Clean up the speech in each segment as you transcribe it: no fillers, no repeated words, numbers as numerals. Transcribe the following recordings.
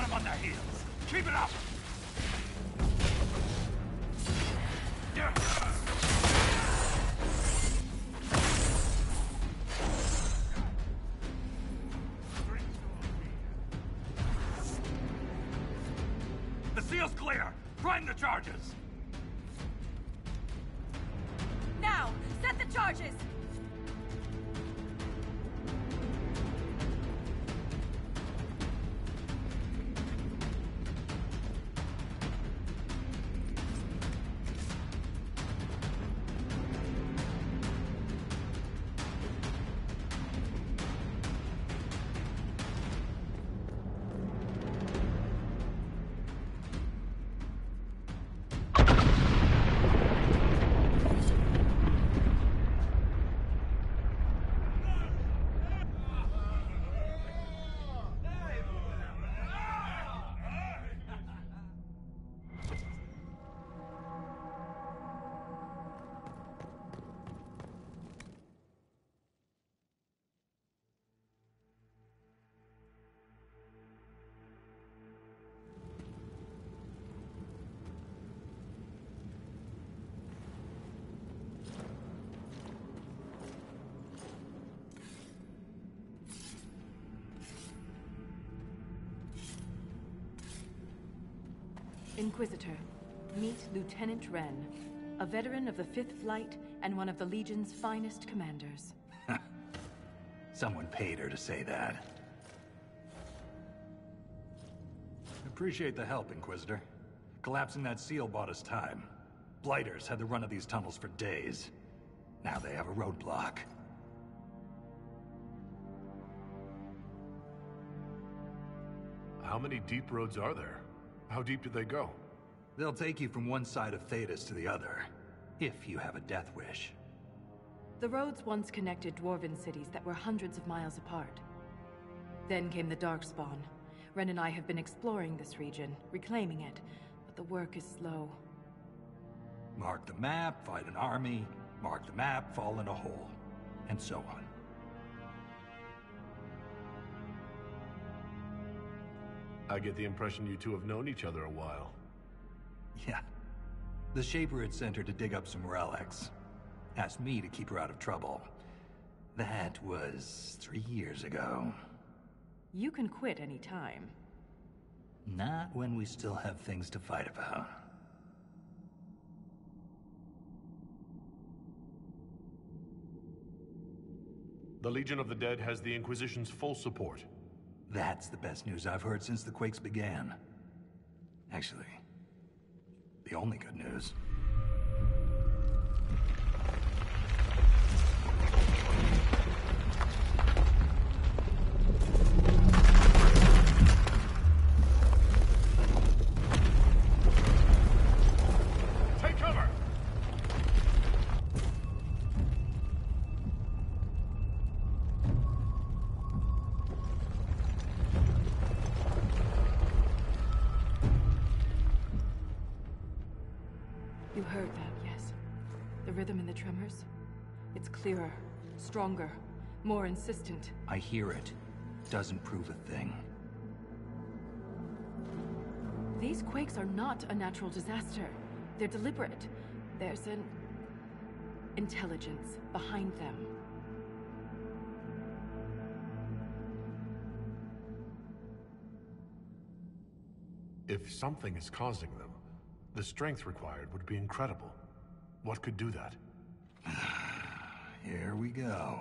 them on their heels. Keep it up! The seal's clear! Prime the charges! Now! Set the charges! Inquisitor, meet Lieutenant Wren, a veteran of the 5th Flight and one of the Legion's finest commanders. Someone paid her to say that. Appreciate the help, Inquisitor. Collapsing that seal bought us time. Blighters had the run of these tunnels for days. Now they have a roadblock. How many deep roads are there? How deep do they go? They'll take you from one side of Thetis to the other, if you have a death wish. The roads once connected dwarven cities that were hundreds of miles apart. Then came the Darkspawn. Ren and I have been exploring this region, reclaiming it, but the work is slow. Mark the map, fight an army. Mark the map, fall in a hole. And so on. I get the impression you two have known each other a while. Yeah. The Shaper had sent her to dig up some relics. Asked me to keep her out of trouble. That was 3 years ago. You can quit any time. Not when we still have things to fight about. The Legion of the Dead has the Inquisition's full support. That's the best news I've heard since the quakes began. Actually, the only good news. Take cover! You heard that, yes? The rhythm in the tremors? It's clearer, stronger, more insistent. I hear it. Doesn't prove a thing. These quakes are not a natural disaster. They're deliberate. There's an intelligence behind them. If something is causing them, the strength required would be incredible. What could do that? Here we go.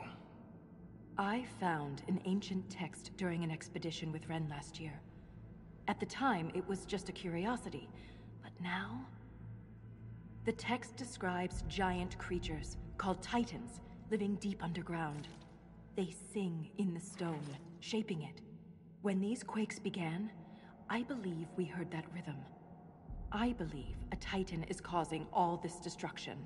I found an ancient text during an expedition with Ren last year. At the time, it was just a curiosity. But now? The text describes giant creatures, called Titans, living deep underground. They sing in the stone, shaping it. When these quakes began, I believe we heard that rhythm. I believe a Titan is causing all this destruction.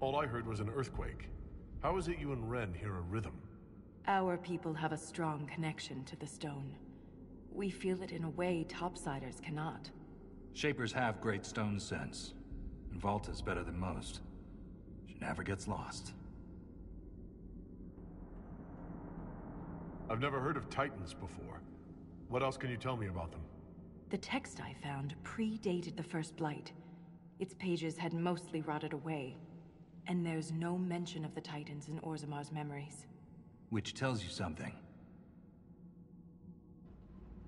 All I heard was an earthquake. How is it you and Ren hear a rhythm? Our people have a strong connection to the stone. We feel it in a way topsiders cannot. Shapers have great stone sense, and Volta's better than most. She never gets lost. I've never heard of Titans before. What else can you tell me about them? The text I found predated the First Blight. Its pages had mostly rotted away, and there's no mention of the Titans in Orzamar's memories. Which tells you something.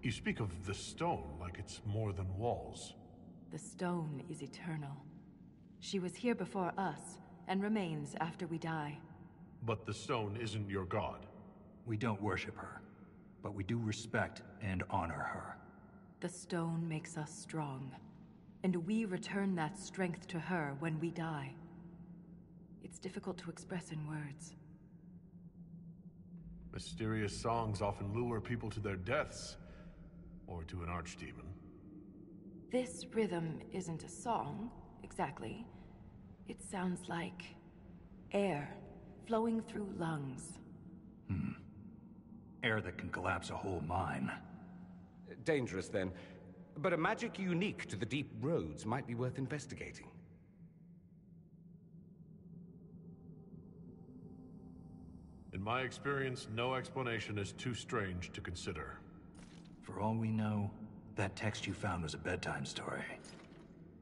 You speak of the stone like it's more than walls. The stone is eternal. She was here before us, and remains after we die. But the stone isn't your god. We don't worship her, but we do respect and honor her. The stone makes us strong, and we return that strength to her when we die. It's difficult to express in words. Mysterious songs often lure people to their deaths, or to an archdemon. This rhythm isn't a song, exactly. It sounds like air flowing through lungs. Air that can collapse a whole mine. Dangerous, then. But a magic unique to the deep roads might be worth investigating. In my experience, no explanation is too strange to consider. For all we know, that text you found was a bedtime story.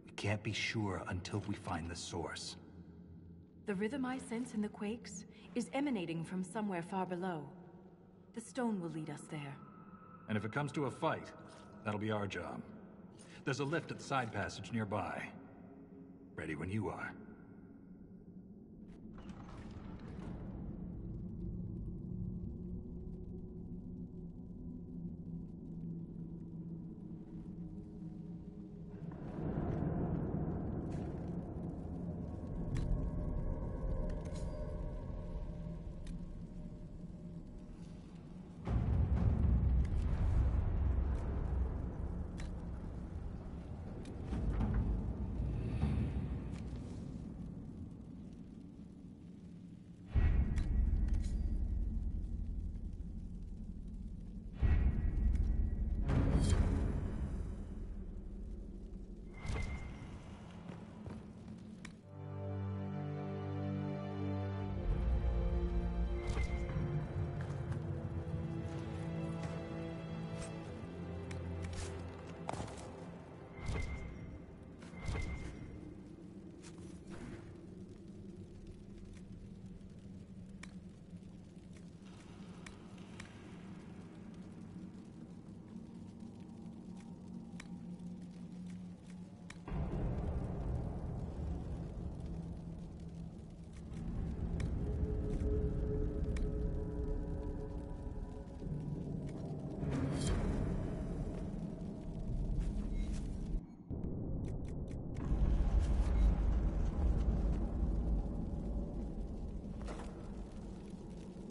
We can't be sure until we find the source. The rhythm I sense in the quakes is emanating from somewhere far below. The stone will lead us there. And if it comes to a fight, that'll be our job. There's a lift at the side passage nearby. Ready when you are.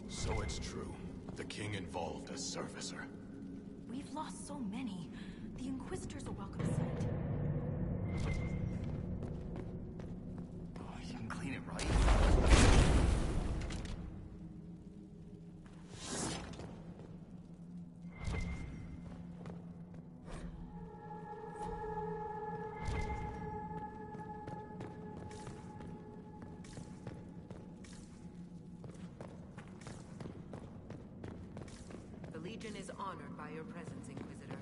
So it's true. The king involved a servicer. We've lost so many. The Inquisitors a welcome sight. Oh, you can clean it right. The Legion is honored by your presence, Inquisitor.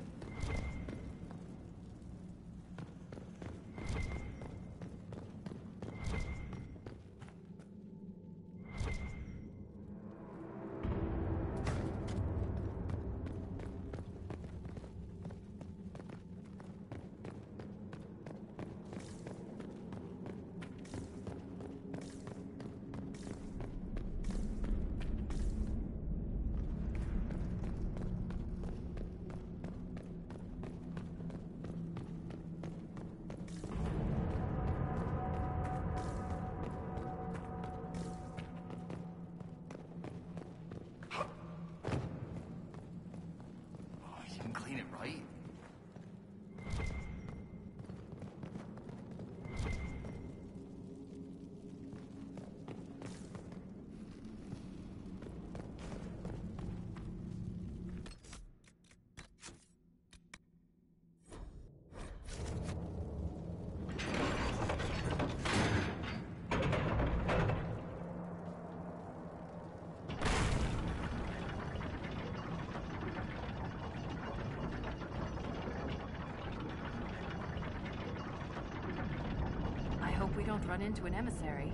Hope we don't run into an emissary.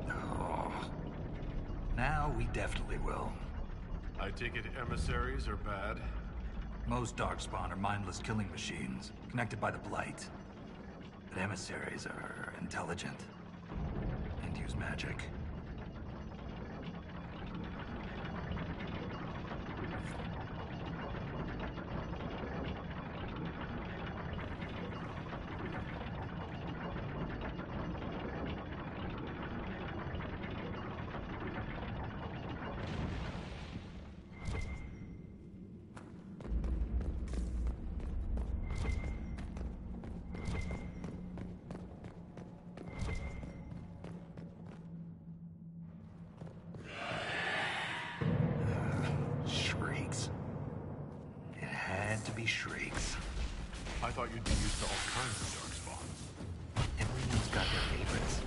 Oh. Now we definitely will. I take it emissaries are bad? Most Darkspawn are mindless killing machines, connected by the Blight. But emissaries are intelligent, and use magic. Shrieks. It had to be shrieks. I thought you'd be used to all kinds of darkspawn. Everyone's got their favorites.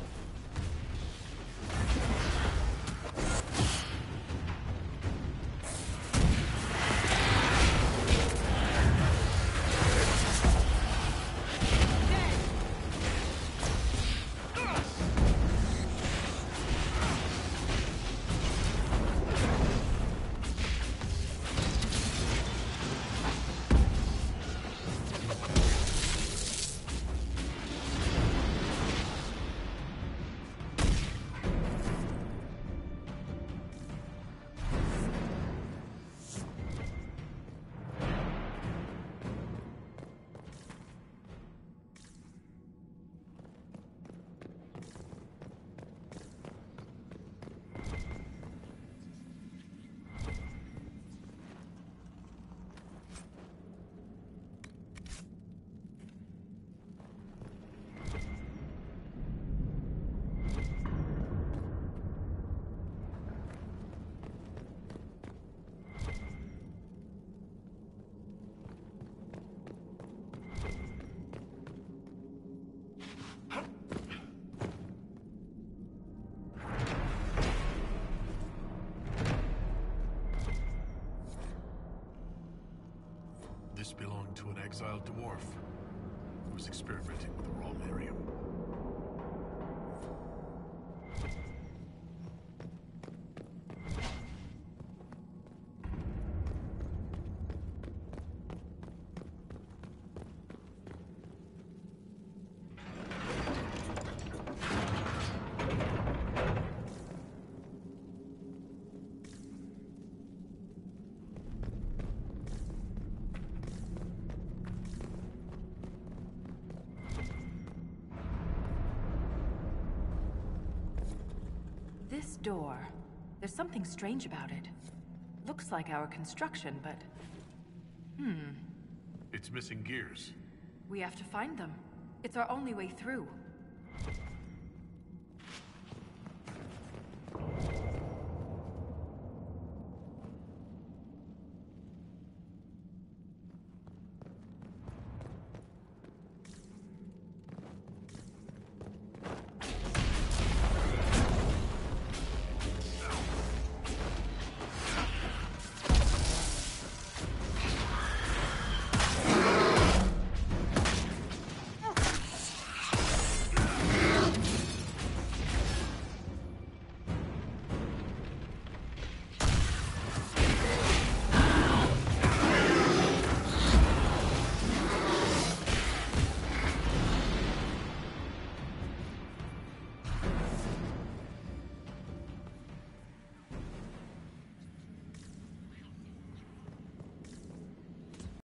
This belonged to an exiled dwarf who was experimenting with the raw lyrium. This door. There's something strange about it. Looks like our construction, but... It's missing gears. we have to find them. It's our only way through.